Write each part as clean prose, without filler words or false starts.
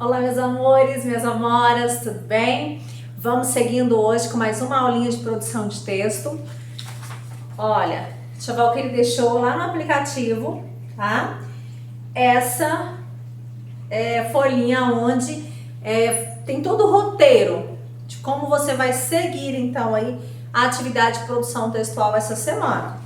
Olá, meus amores, minhas amoras, tudo bem? Vamos seguindo hoje com mais uma aulinha de produção de texto. Olha, a tia Valquíria deixou lá no aplicativo, tá? Essa folhinha onde tem todo o roteiro de como você vai seguir, então, aí a atividade de produção textual essa semana.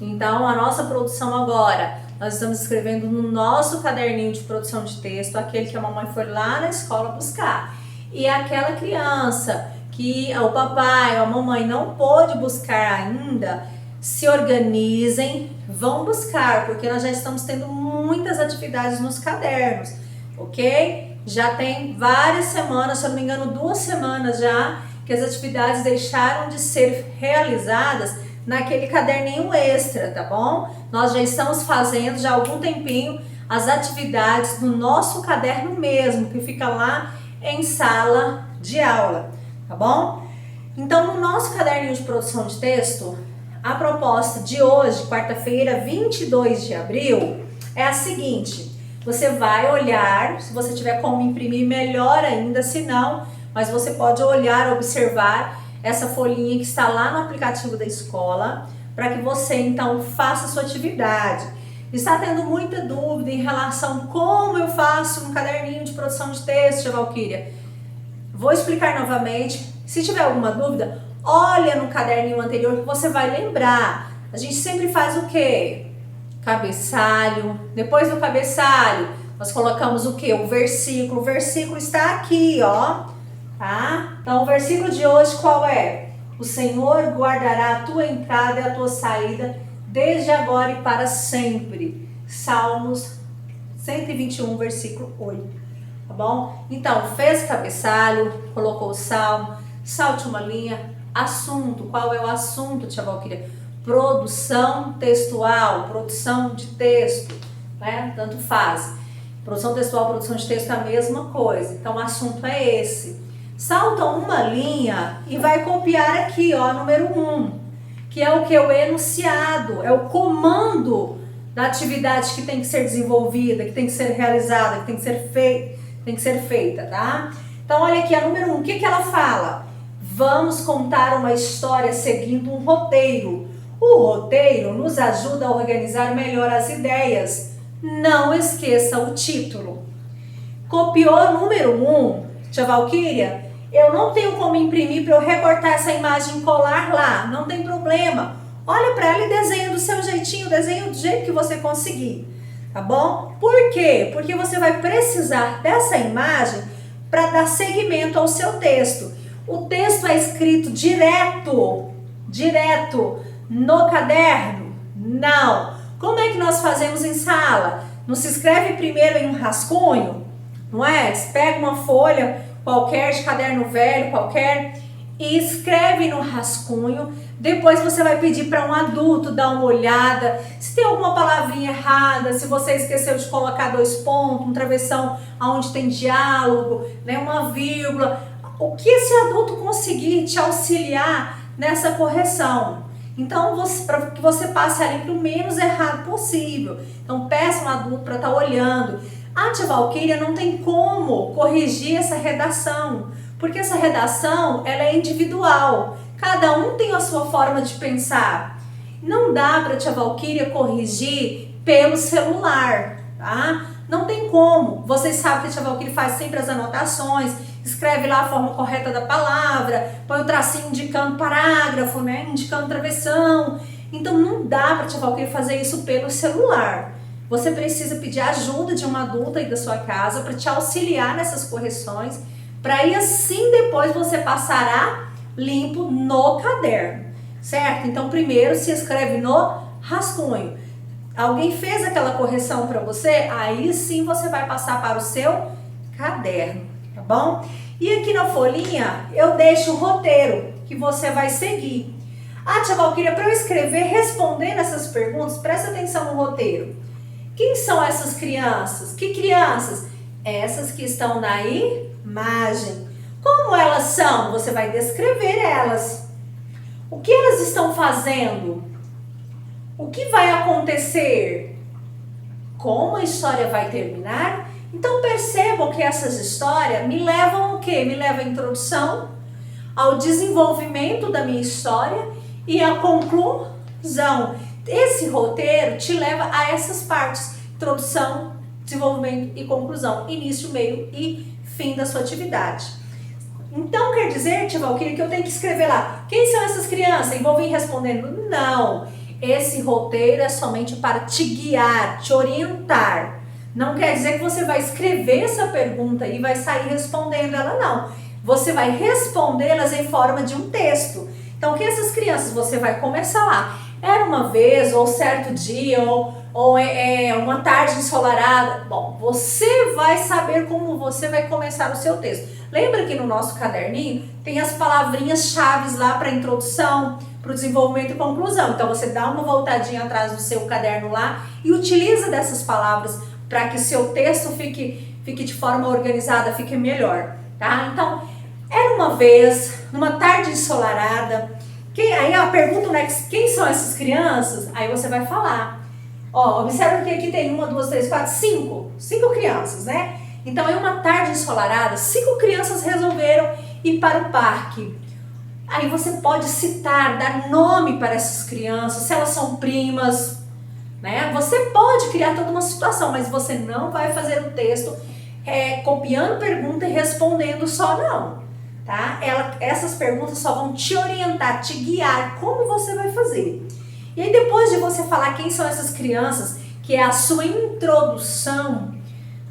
Então, a nossa produção agora, nós estamos escrevendo no nosso caderninho de produção de texto, aquele que a mamãe foi lá na escola buscar. E aquela criança que o papai ou a mamãe não pôde buscar ainda, se organizem, vão buscar, porque nós já estamos tendo muitas atividades nos cadernos, ok? Já tem várias semanas, se eu não me engano, 2 semanas já, que as atividades deixaram de ser realizadas naquele caderninho extra, tá bom? Nós já estamos fazendo já há algum tempinho as atividades no nosso caderno mesmo, que fica lá em sala de aula, tá bom? Então, no nosso caderninho de produção de texto, a proposta de hoje, quarta-feira, 22 de abril, é a seguinte: você vai olhar, se você tiver como imprimir, melhor ainda, se não, mas você pode olhar, observar essa folhinha que está lá no aplicativo da escola, para que você então faça a sua atividade. Está tendo muita dúvida em relação a como eu faço um caderninho de produção de texto, tia Valquíria? Vou explicar novamente. Se tiver alguma dúvida, olha no caderninho anterior que você vai lembrar. A gente sempre faz o quê? Cabeçalho. Depois do cabeçalho, nós colocamos o quê? O versículo. O versículo está aqui, ó. Tá? Então, o versículo de hoje qual é? O Senhor guardará a tua entrada e a tua saída desde agora e para sempre. Salmos 121, versículo 8. Tá bom? Então, fez cabeçalho, colocou o salmo, salte uma linha. Assunto, qual é o assunto, tia Valquíria? Produção textual, produção de texto, né? Tanto faz. Produção textual, produção de texto é a mesma coisa. Então, o assunto é esse. Salta uma linha e vai copiar aqui, ó, número 1, que é o que? O enunciado, é o comando da atividade que tem que ser desenvolvida, que tem que ser realizada, que tem que ser feita, tá? Então, olha aqui, a número 1, o que ela fala? Vamos contar uma história seguindo um roteiro. O roteiro nos ajuda a organizar melhor as ideias. Não esqueça o título. Copiou número 1, tia Valquíria? Eu não tenho como imprimir para eu recortar essa imagem e colar lá, não tem problema. Olha para ela e desenha do seu jeitinho, desenha do jeito que você conseguir, tá bom? Por quê? Porque você vai precisar dessa imagem para dar seguimento ao seu texto. O texto é escrito direto no caderno? Não. Como é que nós fazemos em sala? Não se escreve primeiro em um rascunho? Não é? Você pega uma folha qualquer, de caderno velho, qualquer, e escreve no rascunho. Depois você vai pedir para um adulto dar uma olhada, se tem alguma palavrinha errada, se você esqueceu de colocar 2 pontos, um travessão onde tem diálogo, né, uma vírgula, o que esse adulto conseguir te auxiliar nessa correção. Então, para que você passe ali para o menos errado possível. Então, peça um adulto para estar olhando. A tia Valquíria não tem como corrigir essa redação, porque essa redação ela é individual. Cada um tem a sua forma de pensar. Não dá para a tia Valquíria corrigir pelo celular, tá? Não tem como. Vocês sabem que a tia Valquíria faz sempre as anotações, escreve lá a forma correta da palavra, põe o tracinho indicando parágrafo, né? Indicando travessão. Então não dá para a tia Valquíria fazer isso pelo celular. Você precisa pedir ajuda de uma adulta aí da sua casa para te auxiliar nessas correções, para aí assim depois você passará limpo no caderno, certo? Então primeiro se escreve no rascunho. Alguém fez aquela correção para você? Aí sim você vai passar para o seu caderno, tá bom? E aqui na folhinha eu deixo o roteiro que você vai seguir. Ah, tia Valquíria, para eu escrever respondendo essas perguntas, presta atenção no roteiro. Quem são essas crianças? Que crianças? Essas que estão na imagem. Como elas são? Você vai descrever elas. O que elas estão fazendo? O que vai acontecer? Como a história vai terminar? Então percebam que essas histórias me levam ao quê? Me levam à introdução, ao desenvolvimento da minha história e à conclusão. Esse roteiro te leva a essas partes: introdução, desenvolvimento e conclusão, início, meio e fim da sua atividade. Então quer dizer, tia Valquíria, que eu tenho que escrever lá, quem são essas crianças? E vou vir respondendo? Não, esse roteiro é somente para te guiar, te orientar. Não quer dizer que você vai escrever essa pergunta e vai sair respondendo ela, não. Você vai respondê-las em forma de um texto. Então, que essas crianças, você vai começar lá. Era uma vez, ou certo dia, ou uma tarde ensolarada. Bom, você vai saber como você vai começar o seu texto. Lembra que no nosso caderninho tem as palavrinhas-chave lá para introdução, para o desenvolvimento e conclusão. Então, você dá uma voltadinha atrás do seu caderno lá e utiliza dessas palavras para que o seu texto fique de forma organizada, fique melhor, tá? Então, era uma vez, numa tarde ensolarada, aí a pergunta, né, quem são essas crianças? Aí você vai falar. Ó, observa que aqui tem 1, 2, 3, 4, 5 crianças, né? Então, em uma tarde ensolarada, 5 crianças resolveram ir para o parque. Aí você pode citar, dar nome para essas crianças, se elas são primas, né? Você pode criar toda uma situação, mas você não vai fazer o texto copiando pergunta e respondendo só, não. Tá? Essas perguntas só vão te orientar, te guiar como você vai fazer. E aí depois de você falar quem são essas crianças, que é a sua introdução,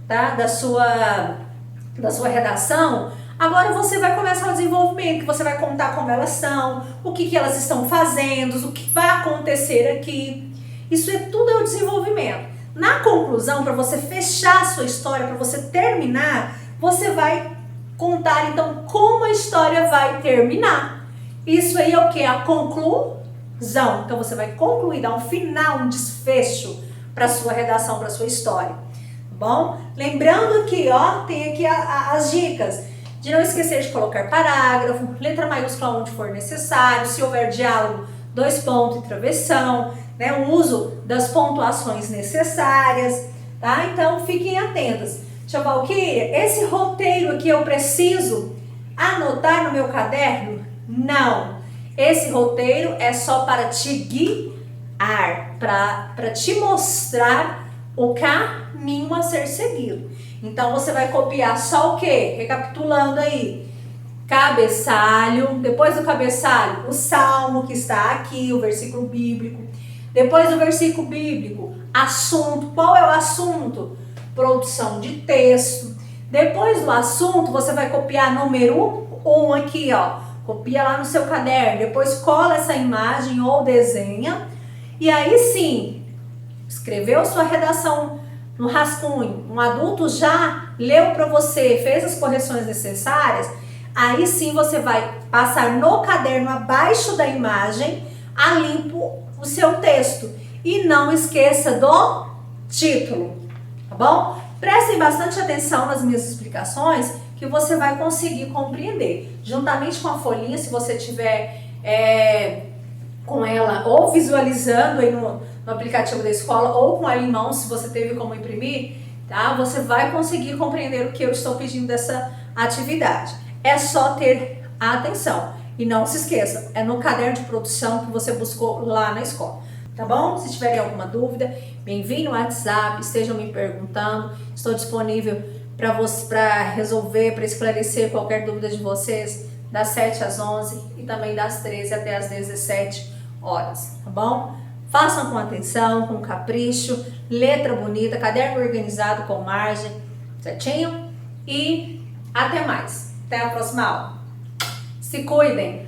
tá? da sua redação, agora você vai começar o desenvolvimento, que você vai contar como elas são, o que elas estão fazendo, o que vai acontecer aqui. Isso tudo é o desenvolvimento. Na conclusão, para você fechar a sua história, para você terminar, você vai contar então como a história vai terminar. Isso aí é o que? A conclusão. Então você vai concluir, dar um final, um desfecho para a sua redação, para a sua história. Tá bom? Lembrando que, ó, tem aqui as dicas de não esquecer de colocar parágrafo, letra maiúscula onde for necessário, se houver diálogo, 2 pontos e travessão, né? O uso das pontuações necessárias, tá? Então fiquem atentas. Tia Valquíria, esse roteiro aqui eu preciso anotar no meu caderno? Não. Esse roteiro é só para te guiar, para te mostrar o caminho a ser seguido. Então você vai copiar só o quê? Recapitulando aí. Cabeçalho, depois do cabeçalho, o salmo que está aqui, o versículo bíblico. Depois do versículo bíblico, assunto. Qual é o assunto? Produção de texto. Depois do assunto, você vai copiar número 1 aqui, ó. Copia lá no seu caderno. Depois cola essa imagem ou desenha. E aí sim, escreveu sua redação no rascunho. Um adulto já leu para você, fez as correções necessárias. Aí sim você vai passar no caderno abaixo da imagem a limpo o seu texto. E não esqueça do título, tá bom? Prestem bastante atenção nas minhas explicações que você vai conseguir compreender. Juntamente com a folhinha, se você tiver com ela ou visualizando aí no aplicativo da escola ou com ela em mão, se você teve como imprimir, tá? Você vai conseguir compreender o que eu estou pedindo dessa atividade. É só ter atenção. E não se esqueça, é no caderno de produção que você buscou lá na escola. Tá bom? Se tiverem alguma dúvida, me enviem no WhatsApp, estejam me perguntando. Estou disponível para resolver, para esclarecer qualquer dúvida de vocês das 7 às 11 e também das 13 até às 17 horas, tá bom? Façam com atenção, com capricho, letra bonita, caderno organizado com margem, certinho? E até mais. Até a próxima aula. Se cuidem!